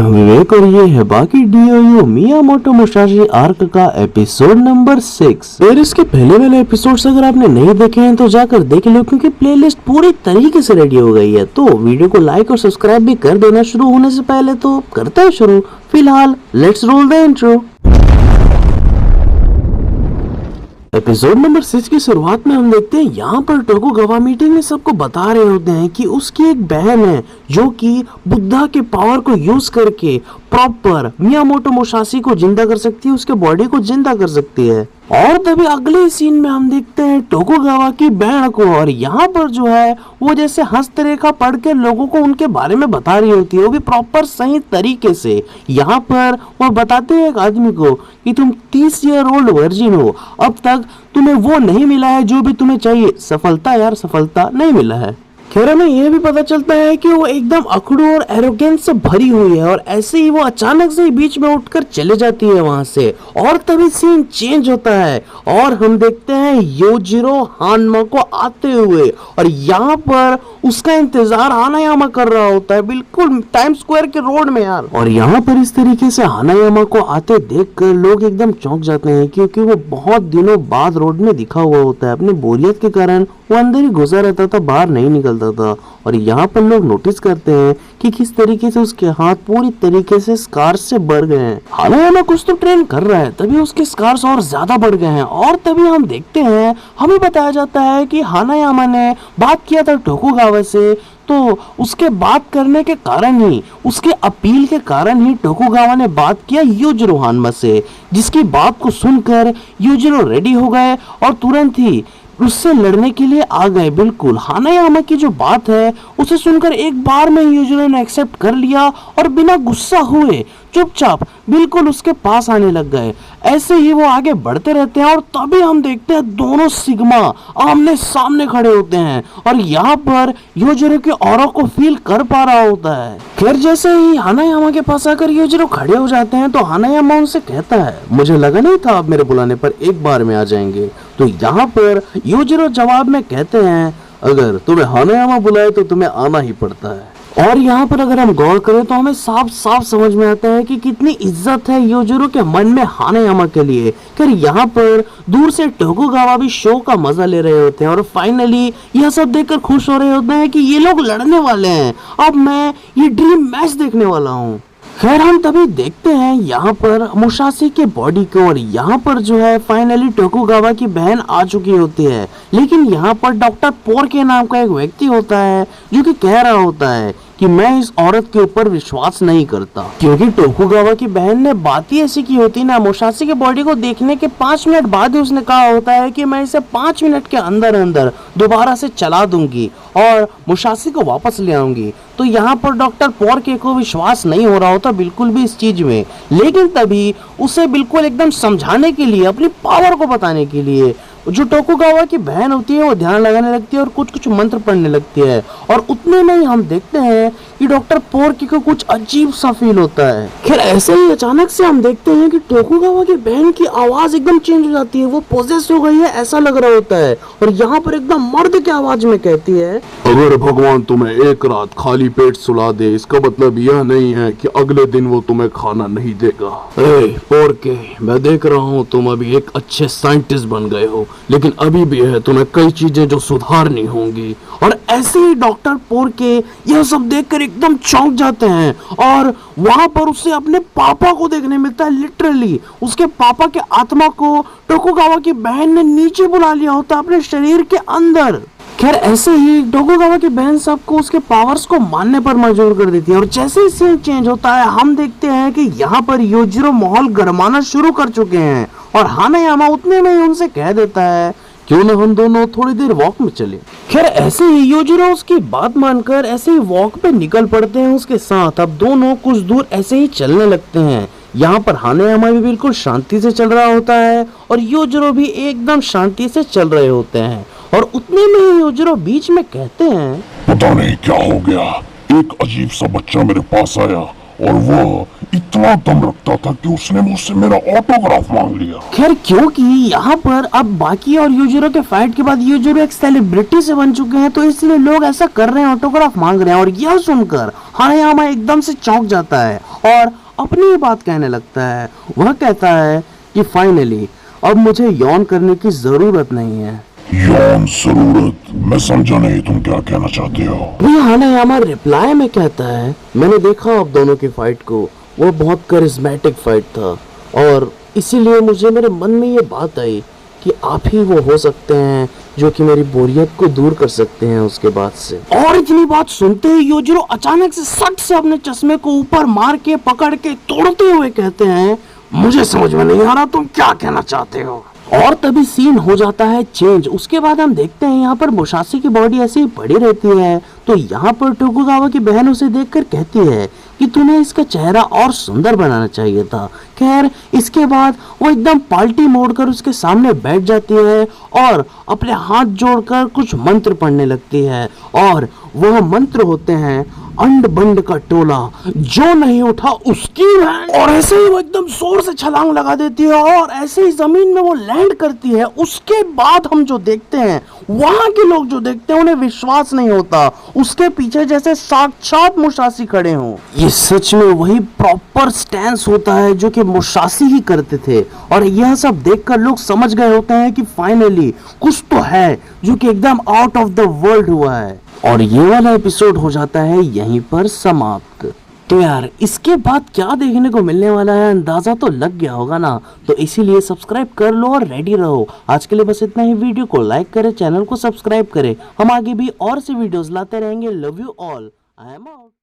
विवेक और ये है बाकी डीओयू मियामोटो मुसाशी आर्क का एपिसोड नंबर 6। फिर इसके पहले वाले एपिसोड्स अगर आपने नहीं देखे हैं तो जाकर देख लो, क्योंकि प्लेलिस्ट पूरी तरीके से रेडी हो गई है। तो वीडियो को लाइक और सब्सक्राइब भी कर देना। शुरू होने से पहले तो करते हैं शुरू। फिलहाल let's roll the intro. Episode number 6 की शुरुआत में हम देखते हैं यहाँ पर टोकुगावा मीटिंग में सबको बता रहे होते हैं कि उसकी एक बहन है जो कि बुद्धा के पावर को यूज करके प्रॉपर मियामोटो मुसाशी को जिंदा कर सकती है, उसके बॉडी को जिंदा कर सकती है। और तभी अगले सीन में हम देखते हैं टोकुगावा की बहन को, और यहाँ पर जो है वो जैसे हस्तरेखा पढ़ के लोगों को उनके बारे में बता रही होती है, वो भी प्रॉपर सही तरीके से। यहाँ पर वो बताते हैं एक आदमी को कि तुम 30 ईयर ओल्ड वर्जिन हो, अब तक तुम्हें वो नहीं मिला है जो भी तुम्हें चाहिए, सफलता यार सफलता नहीं मिला है। खैर हमें यह भी पता चलता है कि वो एकदम अकड़ू और एरोगेंस से भरी हुई है, और ऐसे ही वो अचानक से बीच में उठकर चले जाती है वहां से। और तभी सीन चेंज होता है और हम देखते हैं योजिरो हानमा को आते हुए, और यहाँ पर उसका इंतजार हानायामा कर रहा होता है, बिल्कुल टाइम स्क्वायर के रोड में यार। और यहाँ पर इस तरीके से हानायामा को आते देखकर लोग एकदम चौंक जाते हैं, क्योंकि वो बहुत दिनों बाद रोड में दिखा हुआ होता है। अपनी बोरियत के कारण वो अंदर ही घुसा रहता था, बाहर नहीं निकलता था। और यहाँ पर लोग नोटिस करते हैं कि किस तरीके से उसके हाथ पूरी तरीके से स्कार्स से बढ़ गए हैं। हानायामा कुछ तो ट्रेन कर रहा है, तभी उसके स्कार्स और ज्यादा बढ़ गए हैं। और तभी हम देखते हैं, हमें बताया जाता है कि हानायामा ने बात किया था टोकुगावा से, तो उसके बात करने के कारण ही, उसके अपील के कारण ही टोकुगावा ने बात किया योजिरो हानमा से, जिसकी बात को सुनकर योजिरो रेडी हो गए और तुरंत ही उससे लड़ने के लिए आ गए। बिल्कुल हानायामा की जो बात है उसे सुनकर एक बार में योजिरो ने एक्सेप्ट कर लिया और बिना गुस्सा हुए चुपचाप बिल्कुल उसके पास आने लग गए। ऐसे ही वो आगे बढ़ते रहते हैं, और तभी हम देखते हैं दोनों सिग्मा आमने सामने खड़े होते हैं, और यहाँ पर योजिरो के ऑरा को फील कर पा रहा होता है। खैर जैसे ही हानायामा के पास आकर योजिरो खड़े हो जाते हैं तो हानायामा उनसे कहता है, मुझे लगा नहीं था आप मेरे बुलाने पर एक बार में आ जाएंगे। तो यहाँ पर योजिरो जवाब में कहते हैं, अगर तुम्हें हानायामा बुलाए तो तुम्हें आना ही पड़ता है। और यहाँ पर अगर हम गौर करें तो हमें साफ साफ समझ में आता है कि कितनी इज्जत है योजिरो के मन में हानायामा के लिए। फिर यहाँ पर दूर से टोकुगावा भी शो का मजा ले रहे होते हैं, और फाइनली यह सब देखकर खुश हो रहे होते हैं कि ये लोग लड़ने वाले हैं, अब मैं ये ड्रीम मैच देखने वाला हूँ। खैर हम तभी देखते हैं यहाँ पर मुसाशी के बॉडी को, और यहाँ पर जो है फाइनली टोकुगावा की बहन आ चुकी होती है। लेकिन यहाँ पर डॉक्टर पोर के नाम का एक व्यक्ति होता है जो कि कह रहा होता है कि मैं इस औरत के ऊपर विश्वास नहीं करता, क्योंकि टोकुगावा की बहन ने बात ही ऐसी की होती ना। मुसाशी के बॉडी को देखने के 5 मिनट बाद ही उसने कहा होता है कि मैं इसे 5 मिनट के अंदर अंदर दोबारा से चला दूंगी और मुसाशी को वापस ले आऊंगी। तो यहाँ पर डॉक्टर पोरके को विश्वास नहीं हो रहा होता बिल्कुल भी इस चीज में। लेकिन तभी उसे बिल्कुल एकदम समझाने के लिए, अपनी पावर को बताने के लिए, जो टोकुगावा की बहन होती है वो ध्यान लगाने लगती है और कुछ कुछ मंत्र पढ़ने लगती है। और उतने में ही हम देखते हैं कि डॉक्टर पोरके को कुछ अजीब सा फील होता है। खैर ऐसे ही अचानक से हम देखते हैं कि टोकुगावा की बहन की आवाज एकदम चेंज हो जाती है, वो पोजेस हो गई है ऐसा लग रहा होता है। और यहाँ पर एकदम मर्द की आवाज में कहती है, अगर भगवान तुम्हें एक रात खाली पेट सुला दे, इसका मतलब यह नहीं है कि अगले दिन वो तुम्हें खाना नहीं देगा। पोरके, मैं देख रहा हूँ तुम अभी एक अच्छे साइंटिस्ट बन गए हो, लेकिन अभी भी है तुम्हें कई चीजें जो सुधारनी होंगी। और ऐसे ही डॉक्टर पोरके यह सब देखकर एकदम चौंक जाते हैं, और वहां पर उसे अपने पापा को देखने मिलता है। लिटरली उसके पापा के आत्मा को टोकुगावा की बहन ने नीचे बुला लिया होता है अपने शरीर के अंदर। खैर ऐसे ही टोकुगावा की बहन सबको उसके पावर्स को मानने पर मजबूर कर देती है। और जैसे ही सीन चेंज होता है हम देखते हैं कि यहाँ पर योजिरो माहौल गरमाना शुरू कर चुके हैं, और हानायामा उतने में ही उनसे कह देता है, क्यों न हम दोनों थोड़ी देर वॉक में चले। खैर ऐसे ही योजिरो उसकी बात मानकर ऐसे ही वॉक पे निकल पड़ते हैं उसके साथ। अब दोनों कुछ दूर ऐसे ही चलने लगते हैं। यहाँ पर हानायामा भी बिल्कुल शांति से चल रहा होता है, और योजिरो भी एकदम शांति से चल रहे होते हैं। और उतने में ही योजिरो बीच में कहते हैं, पता नहीं क्या हो गया, एक अजीब सा बच्चा मेरे पास आया और वह इतना दम रखता था कि उसने मुझसे मेरा ऑटोग्राफ मांग लिया। खैर क्योंकि यहाँ पर अब बाकी और यूजुरो के फाइट के बाद यूजुरो एक सेलिब्रिटी से बन चुके हैं, तो इसलिए लोग ऐसा कर रहे हैं, ऑटोग्राफ मांग रहे हैं। और यह सुनकर हानायामा एकदम से चौंक जाता है और अपनी ही बात कहने लगता है। वह कहता है कि फाइनली अब मुझे यौन करने की जरूरत नहीं है। यौन जरूरत? मैं समझा नहीं तुम क्या कहना चाहते हो। वही हानायामा रिप्लाई में कहता है, मैंने देखा आप दोनों की फाइट को, वो बहुत करिश्मेटिक फाइट था और इसीलिए मुझे मेरे मन में ये बात आई कि आप ही वो हो सकते हैं जो कि मेरी बोरियत को दूर कर सकते हैं उसके बाद से। और इतनी बात सुनते ही योजिरो अचानक से सट से अपने चश्मे को ऊपर मार के पकड़ के तोड़ते हुए कहते हैं, मुझे समझ में नहीं आ रहा तुम क्या कहना चाहते हो। और तभी सीन हो जाता है चेंज। उसके बाद हम देखते हैं यहाँ पर मुसाशी की बॉडी ऐसे ही पड़ी रहती है, तो यहाँ पर टोकुगावा की बहन उसे देखकर कहती है कि तुम्हें इसका चेहरा और सुंदर बनाना चाहिए था। खैर इसके बाद वो एकदम पाल्टी मोड़कर उसके सामने बैठ जाती है और अपने हाथ जोड़कर कुछ मंत्र पढ़ने लगती है, और वह मंत्र होते हैं अंड बंड का टोला, जो नहीं उठा उसकी बहन। और ऐसे ही वो एकदम जोर से छलांग लगा देती है और ऐसे ही जमीन में वो लैंड करती है। उसके बाद हम जो देखते हैं, वहां के लोग जो देखते हैं उन्हें विश्वास नहीं होता, उसके पीछे जैसे साक्षात मुसाशी खड़े हों। ये सच में वही प्रॉपर स्टैंस होता है जो कि मुसाशी ही करते थे, और यह सब देखकर लोग समझ गए होते हैं कि फाइनली कुछ तो है जो कि एकदम आउट ऑफ द वर्ल्ड हुआ है। और ये वाला एपिसोड हो जाता है यहीं पर समाप्त। तो यार इसके बाद क्या देखने को मिलने वाला है अंदाजा तो लग गया होगा ना, तो इसीलिए सब्सक्राइब कर लो और रेडी रहो। आज के लिए बस इतना ही। वीडियो को लाइक करें, चैनल को सब्सक्राइब करें, हम आगे भी और से वीडियोस लाते रहेंगे। Love you all, I am out.